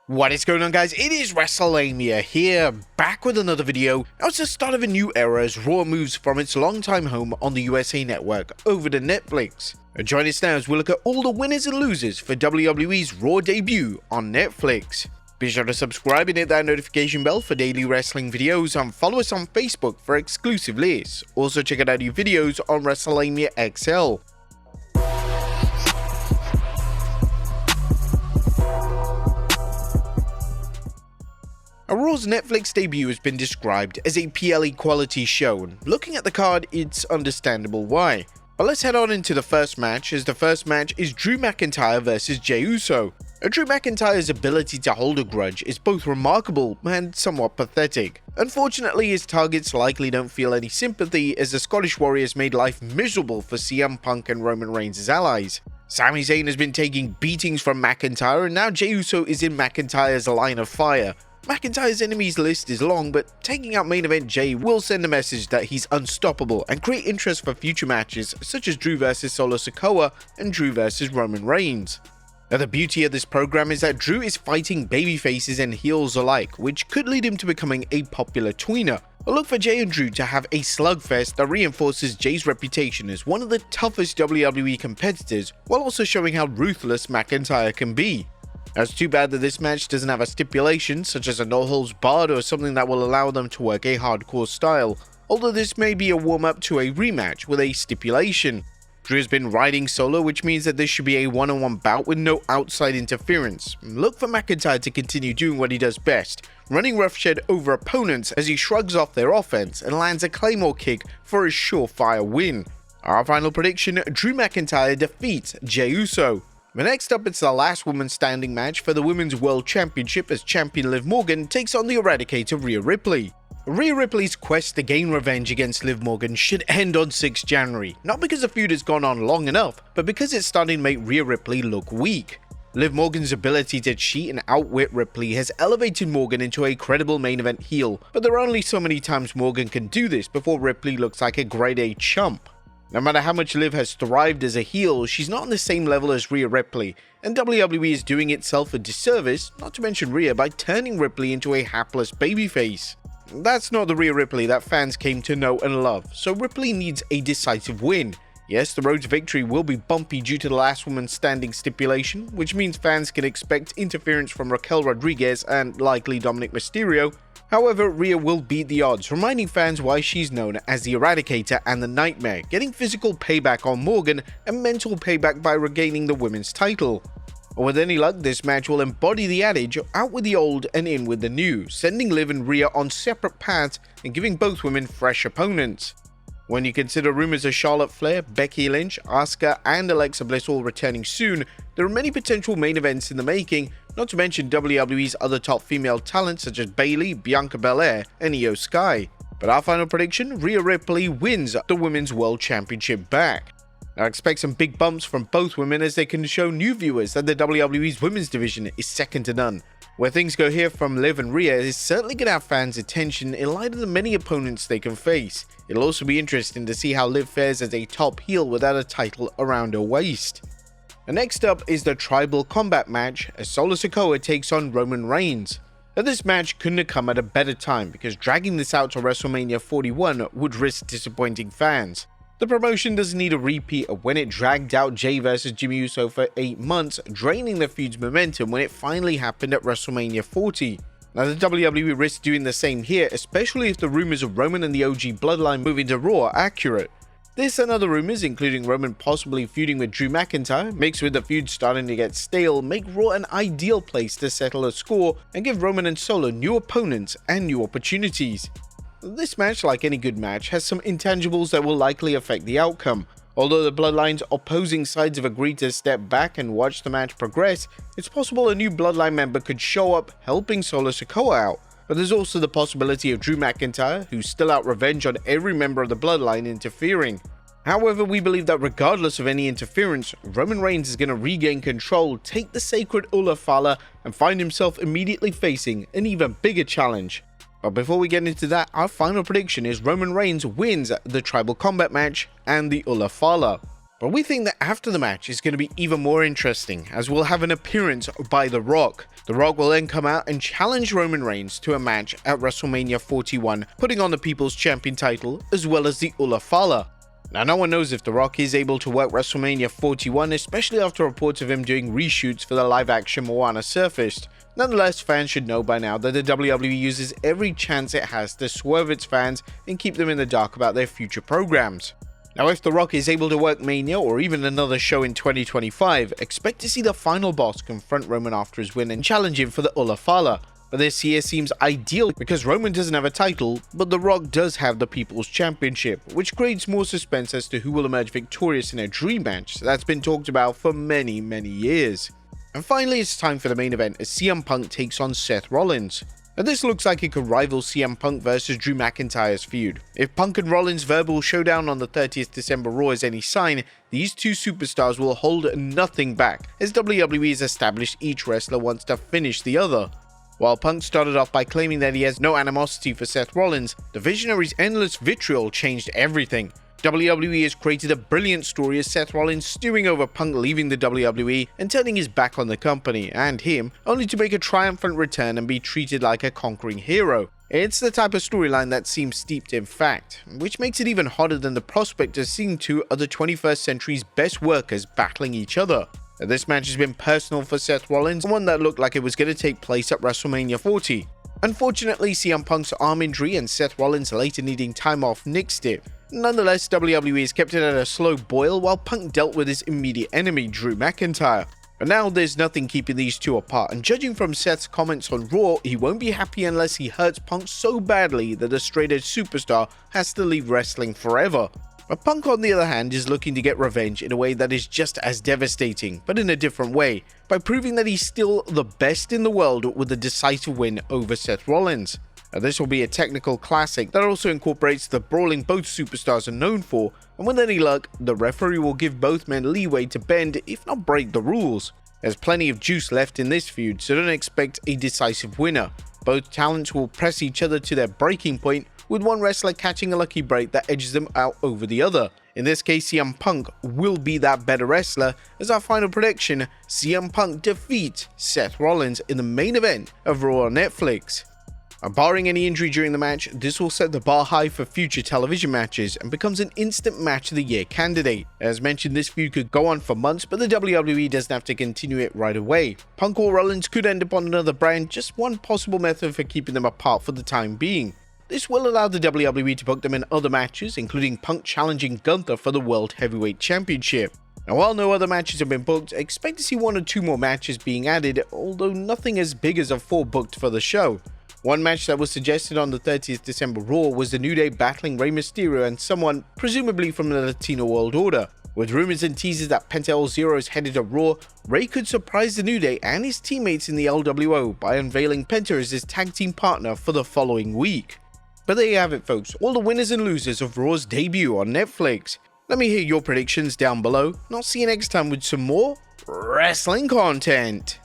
What is going on, guys? It is Wrestlelamia here, back with another video. Now it's the start of a new era as Raw moves from its longtime home on the USA Network over to Netflix. Join us now as we look at all the winners and losers for WWE's Raw debut on Netflix. Be sure to subscribe and hit that notification bell for daily wrestling videos, and follow us on Facebook for exclusive lists. Also check out our new videos on Wrestlelamia XL. Raw's Netflix debut has been described as a PLE quality show, and looking at the card, it's understandable why. But let's head on into the first match, as the first match is Drew McIntyre versus Jey Uso. Drew McIntyre's ability to hold a grudge is both remarkable and somewhat pathetic. Unfortunately, his targets likely don't feel any sympathy, as the Scottish Warriors made life miserable for CM Punk and Roman Reigns' allies. Sami Zayn has been taking beatings from McIntyre, and now Jey Uso is in McIntyre's line of fire. McIntyre's enemies list is long, but taking out main event Jey will send a message that he's unstoppable and create interest for future matches such as Drew vs Solo Sikoa and Drew vs Roman Reigns. Now, the beauty of this program is that Drew is fighting babyfaces and heels alike, which could lead him to becoming a popular tweener. But look for Jey and Drew to have a slugfest that reinforces Jey's reputation as one of the toughest WWE competitors, while also showing how ruthless McIntyre can be. Now, it's too bad that this match doesn't have a stipulation such as a no holds barred or something that will allow them to work a hardcore style, although this may be a warm-up to a rematch with a stipulation. Drew has been riding solo, which means that this should be a one-on-one bout with no outside interference. Look for McIntyre to continue doing what he does best, running roughshed over opponents as he shrugs off their offense and lands a Claymore kick for a surefire win. Our final prediction: Drew McIntyre defeats Jey Uso. But next up, it's the last woman standing match for the Women's World Championship as champion Liv Morgan takes on the Eradicator Rhea Ripley. Rhea Ripley's quest to gain revenge against Liv Morgan should end on 6 January, not because the feud has gone on long enough, but because it's starting to make Rhea Ripley look weak. Liv Morgan's ability to cheat and outwit Ripley has elevated Morgan into a credible main event heel, but there are only so many times Morgan can do this before Ripley looks like a grade A chump. No matter how much Liv has thrived as a heel, she's not on the same level as Rhea Ripley, and WWE is doing itself a disservice, not to mention Rhea, by turning Ripley into a hapless babyface. That's not the Rhea Ripley that fans came to know and love, so Ripley needs a decisive win. Yes, the road to victory will be bumpy due to the last woman standing stipulation, which means fans can expect interference from Raquel Rodriguez and likely Dominic Mysterio. However, Rhea will beat the odds, reminding fans why she's known as the Eradicator and the Nightmare, getting physical payback on Morgan and mental payback by regaining the women's title. With any luck, this match will embody the adage, out with the old and in with the new, sending Liv and Rhea on separate paths and giving both women fresh opponents. When you consider rumors of Charlotte Flair, Becky Lynch, Asuka, and Alexa Bliss all returning soon, there are many potential main events in the making, not to mention WWE's other top female talents such as Bayley, Bianca Belair, and Io Sky. But our final prediction: Rhea Ripley wins the Women's World Championship back. Now expect some big bumps from both women as they can show new viewers that the WWE's women's division is second to none. Where things go here from Liv and Rhea is certainly going to have fans' attention in light of the many opponents they can face. It'll also be interesting to see how Liv fares as a top heel without a title around her waist. And next up is the Tribal Combat match as Solo Sikoa takes on Roman Reigns. Now, this match couldn't have come at a better time because dragging this out to WrestleMania 41 would risk disappointing fans. The promotion doesn't need a repeat of when it dragged out Jey vs Jey Uso for 8 months, draining the feud's momentum when it finally happened at WrestleMania 40. Now, the WWE risks doing the same here, especially if the rumors of Roman and the OG Bloodline moving to Raw are accurate. This and other rumors, including Roman possibly feuding with Drew McIntyre, mixed with the feud starting to get stale, make Raw an ideal place to settle a score and give Roman and Solo new opponents and new opportunities. This match, like any good match, has some intangibles that will likely affect the outcome. Although the Bloodline's opposing sides have agreed to step back and watch the match progress, it's possible a new Bloodline member could show up helping Solo Sikoa out. But there's also the possibility of Drew McIntyre, who's still out revenge on every member of the Bloodline, interfering. However, we believe that regardless of any interference, Roman Reigns is going to regain control, take the sacred Ula Fala, and find himself immediately facing an even bigger challenge. But before we get into that, our final prediction is Roman Reigns wins the Tribal Combat match and the Ula Fala. But we think that after the match is going to be even more interesting, as we'll have an appearance by The Rock. The Rock will then come out and challenge Roman Reigns to a match at WrestleMania 41, putting on the People's Champion title as well as the Ulafala. Now, no one knows if The Rock is able to work WrestleMania 41, especially after reports of him doing reshoots for the live-action Moana surfaced. Nonetheless, fans should know by now that the WWE uses every chance it has to swerve its fans and keep them in the dark about their future programs. Now, if The Rock is able to work Mania or even another show in 2025, expect to see the final boss confront Roman after his win and challenge him for the Ulafala. But this year seems ideal because Roman doesn't have a title, but The Rock does have the People's Championship, which creates more suspense as to who will emerge victorious in a dream match that's been talked about for many years. And finally, it's time for the main event as CM Punk takes on Seth Rollins. Now, this looks like it could rival CM Punk versus Drew McIntyre's feud. If Punk and Rollins' verbal showdown on the 30th December Raw is any sign, these two superstars will hold nothing back, as WWE has established each wrestler wants to finish the other. While Punk started off by claiming that he has no animosity for Seth Rollins, the Visionary's endless vitriol changed everything. WWE has created a brilliant story as Seth Rollins stewing over Punk leaving the WWE and turning his back on the company and him, only to make a triumphant return and be treated like a conquering hero. It's the type of storyline that seems steeped in fact, which makes it even hotter than the prospect of seeing two of the 21st century's best workers battling each other. This match has been personal for Seth Rollins, one that looked like it was going to take place at WrestleMania 40. Unfortunately, CM Punk's arm injury and Seth Rollins later needing time off nixed it. Nonetheless, WWE has kept it at a slow boil while Punk dealt with his immediate enemy, Drew McIntyre. But now there's nothing keeping these two apart, and judging from Seth's comments on Raw, he won't be happy unless he hurts Punk so badly that the straight-edge superstar has to leave wrestling forever. But Punk, on the other hand, is looking to get revenge in a way that is just as devastating, but in a different way, by proving that he's still the best in the world with a decisive win over Seth Rollins. Now, this will be a technical classic that also incorporates the brawling both superstars are known for, and with any luck, the referee will give both men leeway to bend, if not break the rules. There's plenty of juice left in this feud, so don't expect a decisive winner. Both talents will press each other to their breaking point, with one wrestler catching a lucky break that edges them out over the other. In this case, CM Punk will be that better wrestler, as our final prediction, CM Punk defeats Seth Rollins in the main event of Raw on Netflix. Barring any injury during the match, this will set the bar high for future television matches and becomes an instant match of the year candidate. As mentioned, this feud could go on for months, but the WWE doesn't have to continue it right away. Punk or Rollins could end up on another brand, just one possible method for keeping them apart for the time being. This will allow the WWE to book them in other matches, including Punk challenging Gunther for the World Heavyweight Championship. Now, while no other matches have been booked, expect to see 1 or 2 more matches being added, although nothing as big as a 4 booked for the show. One match that was suggested on the 30th December Raw was the New Day battling Rey Mysterio and someone, presumably from the Latino World Order. With rumors and teasers that Penta El Zero is headed to Raw, Rey could surprise the New Day and his teammates in the LWO by unveiling Penta as his tag team partner for the following week. But there you have it, folks, all the winners and losers of Raw's debut on Netflix. Let me hear your predictions down below, and I'll see you next time with some more wrestling content.